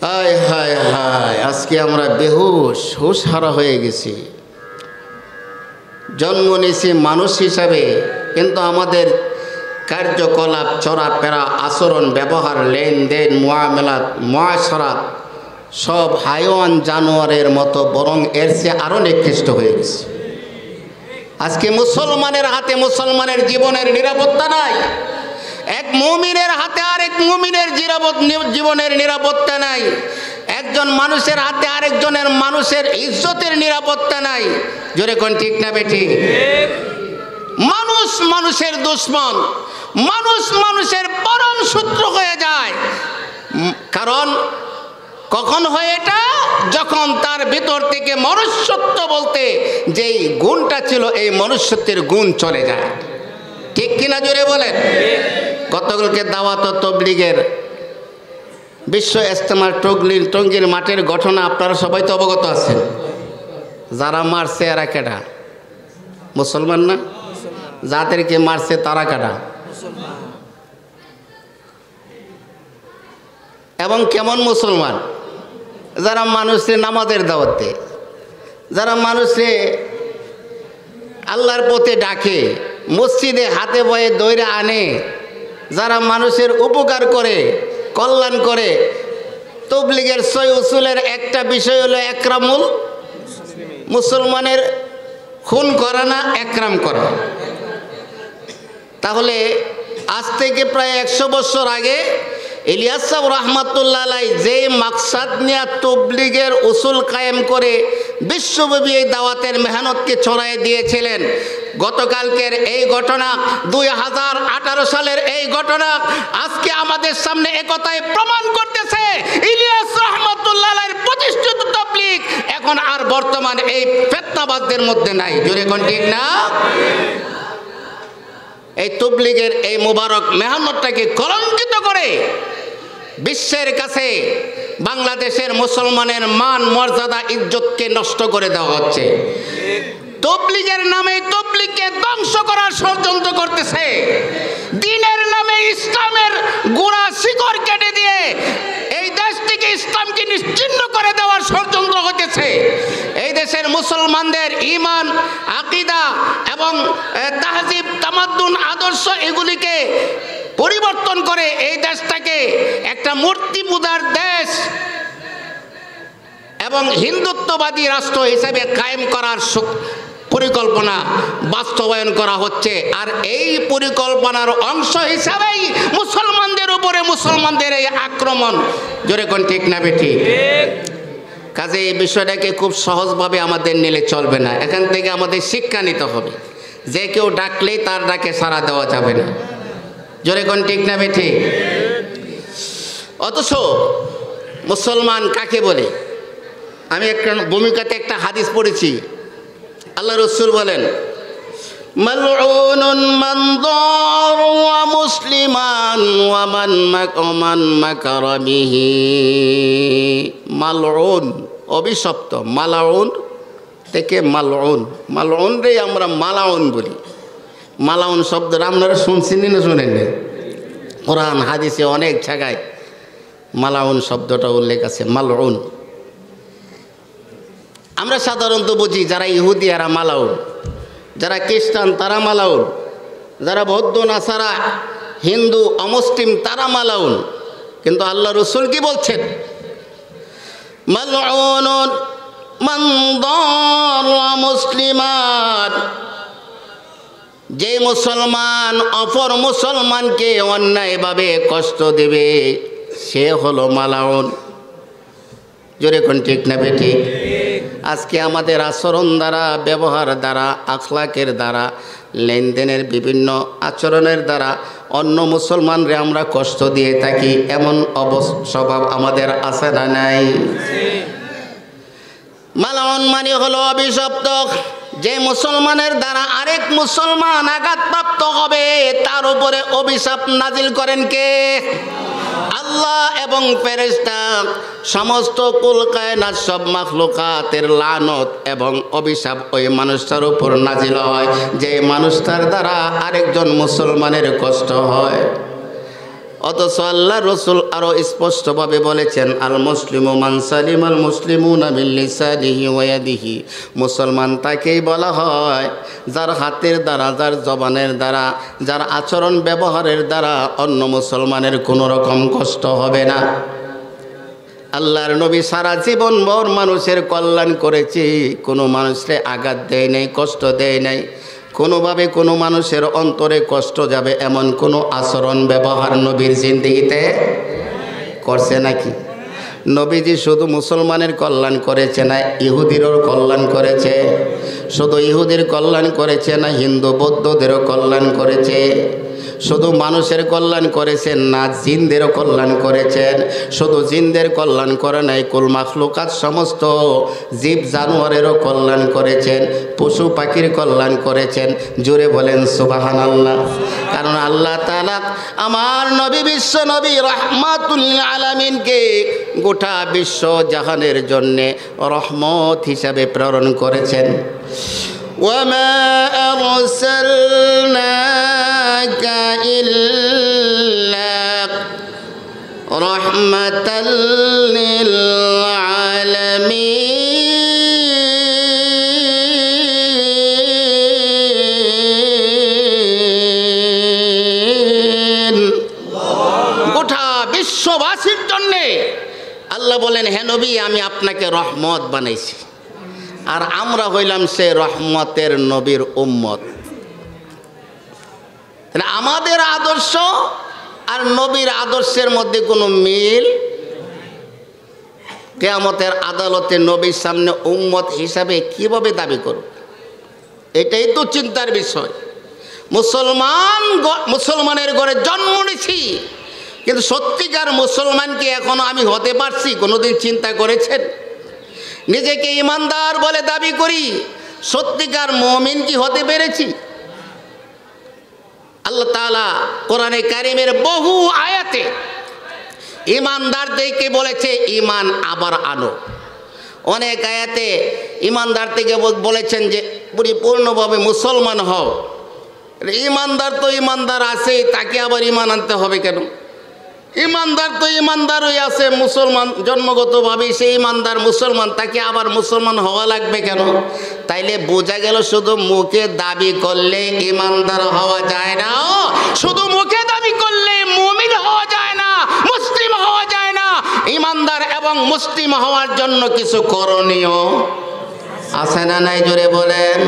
হায় হায় হায়, আজকে আমরা বেহুশ হুশ হারা হয়ে গেছি। জন্ম নিয়েছি মানুষ হিসাবে, কিন্তু আমাদের কার্যকলাপ, চলাফেরা, আচরণ, ব্যবহার, লেনদেন, মুআমালাত, মুআশারাত সব হাইওয়ান জানোয়ারের মতো, বরং এর চেয়ে আরও নিকৃষ্ট হয়ে গেছে। আজকে মুসলমানের হাতে মুসলমানের জীবনের নিরাপত্তা নাই, এক মুমিনের হাতে আরেক মুমিনের জীবনের নিরাপত্তা নাই, একজন মানুষের হাতে আরেকজনের মানুষের ইজ্জতের নিরাপত্তা নাই। জোরে কোন ঠিক না বেঠিক? মানুষ মানুষের দুশমন, মানুষ মানুষের পরম শত্রু হয়ে যায়। কারণ কখন হয় এটা? যখন তার ভিতর থেকে মনুষ্যত্ব বলতে যেই গুণটা ছিল, এই মনুষ্যত্বের গুণ চলে যায়। ঠিক কিনা জোরে বলেন? গতকালকে দাওয়াত তবলিগের বিশ্ব ইজতেমা টঙ্গীর মাঠের ঘটনা আপনারা সবাই তো অবগত আছেন। যারা মারছে এরা কেডা? মুসলমান না? যাদেরকে মারছে তারা কেডা? এবং কেমন মুসলমান? যারা মানুষের নামাজের দাওয়াত দেয়, যারা মানুষে আল্লাহর পথে ডাকে, মসজিদে হাতে বয়ে দইরা আনে, যারা মানুষের উপকার করে, কল্যাণ করে। তবলিগের ৬ উসুলের একটা বিষয় হলো একরামুল মুসলমানের খুন করা না, একরাম করা। তাহলে আজ থেকে প্রায় ১০০ বছর আগে ইলিয়াস সাহেব রহমাতুল্লাহ আলাই যে মাকসাদ নিয়ে তবলিগের উসুল কায়েম করে বিশ্বব্যাপী এই দাওয়াতের মেহনতকে ছড়াই দিয়েছিলেন, গতকালকের এই ঘটনা, ২০১৮ সালের এই ঘটনা আজকে আমাদের সামনে একথাই প্রমাণ করতেছে ইলিয়াস রহমাতুল্লাহ আলাইর প্রতিষ্ঠিত তবলিগ এখন আর বর্তমান এই ফিতনাবাদদের মধ্যে নাই। জোরে কোন ঠিক না? এই তবলিগের এই মুবারক মেহনতটাকে কলঙ্কিত করে বিশ্বের কাছে বাংলাদেশের মুসলমানের মান, মর্যাদা, ইজ্জতকে নষ্ট করে দেওয়া হচ্ছে। তবলিগের নামে তবলিগকে ধ্বংস করার ষড়যন্ত্র করতেছে। দ্বীনের নামে ইসলামের গোড়া শিকড় কেটে দিয়ে এই দেশ থেকে ইসলামকে নিশ্চিহ্ন করে দেওয়ার ষড়যন্ত্র হতেছে। এই দেশের মুসলমানদের ঈমান, আকীদা এবং তাহজিব, তামাদ্দুন, আদর্শ এগুলিকে পরিবর্তন করে এই দেশটাকে একটা মূর্তি পূজার দেশ এবং হিন্দুত্ববাদী রাষ্ট্র হিসেবে কায়েম করার পরিকল্পনা বাস্তবায়ন করা হচ্ছে। আর এই পরিকল্পনার অংশ হিসাবেই মুসলমানদের উপরে মুসলমানদের এই আক্রমণ। জোরে কোন ঠিক না বেঠিক? কাজে এই বিষয়টাকে খুব সহজভাবে আমাদের নিলে চলবে না। এখান থেকে আমাদের শিক্ষা নিতে হবে, যে কেউ ডাকলেই তার ডাকে সাড়া দেওয়া যাবে না। জোরে কোন ঠিক না বেঠিক? অথচ মুসলমান কাকে বলে? আমি একটা ভূমিকাতে একটা হাদিস পড়েছি। আল্লাহ রাসূল বলেন, মালউনুন মান দারা মুসলিমান ওয়া মান মাকারা বিহি। মালউন অভিশপ্ত, মালাউন থেকে মালউন, মালউন রে আমরা মালাউন বলি। মালাউন শব্দটা আপনারা শুনছেন না শুনেন না? কোরআন হাদিসে অনেক জায়গায় মালাউন শব্দটা উল্লেখ আছে। মালউন আমরা সাধারণত বুঝি যারা ইহুদি এরা মালাউন, যারা খ্রিস্টান তারা মালাউন, যারা বৌদ্ধ, নাসারা, হিন্দু, অমুসলিম তারা মালাউন। কিন্তু আল্লাহ রাসূল কি বলছেন? মালউনুন মান দারা মুসলিমান, যে মুসলমান অপর মুসলমানকে অন্যায়ভাবে কষ্ট দেবে সে হলো মালাউন। জোরে কোন ঠিক না বেঠিক? আজকে আমাদের আচরণ দ্বারা, ব্যবহার দ্বারা, আখলাকের দ্বারা, লেনদেনের বিভিন্ন আচরণের দ্বারা অন্য মুসলমানরে আমরা কষ্ট দিয়ে থাকি, এমন স্বভাব আমাদের আছে না নাই? মালাউন মানে হলো অভিশপ্ত। যে মুসলমানের দ্বারা আরেক মুসলমান আঘাতপ্রাপ্ত হবে তার উপরে অভিশাপ নাজিল করেন কে? আল্লাহ এবং ফেরেশতা, সমস্ত কুল কায়নাত, সব মাখলুকাতের লানত এবং অভিশাপ ওই মানুষটার উপর নাজিল হয় যে মানুষটার দ্বারা আরেকজন মুসলমানের কষ্ট হয়। অথচ আল্লাহ রসুল আরো স্পষ্টভাবে বলেছেন, আল মুসলিমু মান সালিমাল মুসলিমুনা মিন লিসানিহি ওয়া ইয়াদিহি। মুসলমান তাকেই বলা হয় যার হাতের দ্বারা, যার জবানের দ্বারা, যার আচরণ ব্যবহারের দ্বারা অন্য মুসলমানের কোনো রকম কষ্ট হবে না। আল্লাহর নবী সারা জীবন ভর মানুষের কল্যাণ করেছে, কোনো মানুষকে আঘাত দেয় নাই, কষ্ট দেয় নাই, কোনোভাবে কোনো মানুষের অন্তরে কষ্ট যাবে এমন কোনো আচরণ ব্যবহার নবীর জিন্দেগিতে করছে নাকি? নবীজি শুধু মুসলমানের কল্যাণ করেছে না, ইহুদিরও কল্যাণ করেছে। শুধু ইহুদির কল্যাণ করেছে না, হিন্দু বৌদ্ধদেরও কল্যাণ করেছে। শুধু মানুষের কল্যাণ করেছেন না, জিনদেরও কল্যাণ করেছেন। শুধু জিনদের কল্যাণ করে নাই, কুল মাখলুকাত সমস্ত জীব জানোয়ারেরও কল্যাণ করেছেন, পশু পাখির কল্যাণ করেছেন। জোরে বলেন সুবহানাল্লাহ। কারণ আল্লাহ তাআলা আমার নবী, বিশ্ব নবী রাহমাতুল আলামিনকে গোটা বিশ্ব জাহানের জন্যে রহমত হিসাবে প্রেরণ করেছেন। وما أرسلناك إلا رحمة للعالمين। গোটা বিশ্ববাসীর জন্যে আল্লাহ বলেন, হে নবী আমি আপনাকে রহমত বানাইছি। আর আমরা হইলাম সে রহমতের নবীর উম্মত। আমাদের আদর্শ আর নবীর আদর্শের মধ্যে কোনো মিল? কিয়ামতের আদালতে নবীর সামনে উম্মত হিসাবে কিভাবে দাবি করব? এটাই তো চিন্তার বিষয়। মুসলমানের ঘরে জন্ম নিয়েছি, কিন্তু সত্যিকার মুসলমান কি এখনো আমি হতে পারছি? কোনোদিন চিন্তা করেছেন? নিজেকে ইমানদার বলে দাবি করি, সত্যিকার মুমিন কি হতে পেরেছি? আল্লাহ তাআলা কোরআনে কারিমের বহু আয়াতে ইমানদারদেরকে বলেছে ঈমান আবার আনো। অনেক আয়াতে ইমানদারদেরকে বলেছেন যে পরিপূর্ণভাবে মুসলমান হও। ইমানদার তো ইমানদার আছে, তাকে আবার ঈমান আনতে হবে কেন? ইমানদার তো ইমানদারই আছে, মুসলমান জন্মগতভাবে সে ইমানদার মুসলমান, তাকে আবার মুসলমান হওয়া লাগবে কেন? তাইলে বোঝা গেল শুধু মুখে দাবি করলে ইমানদার হওয়া যায় না, শুধু মুখে দাবি করলে মুমিন হওয়া যায় না, মুসলিম হওয়া যায় না। ইমানদার এবং মুসলিম হওয়ার জন্য কিছু করণীয় আছে না নাই? জোরে বলেন।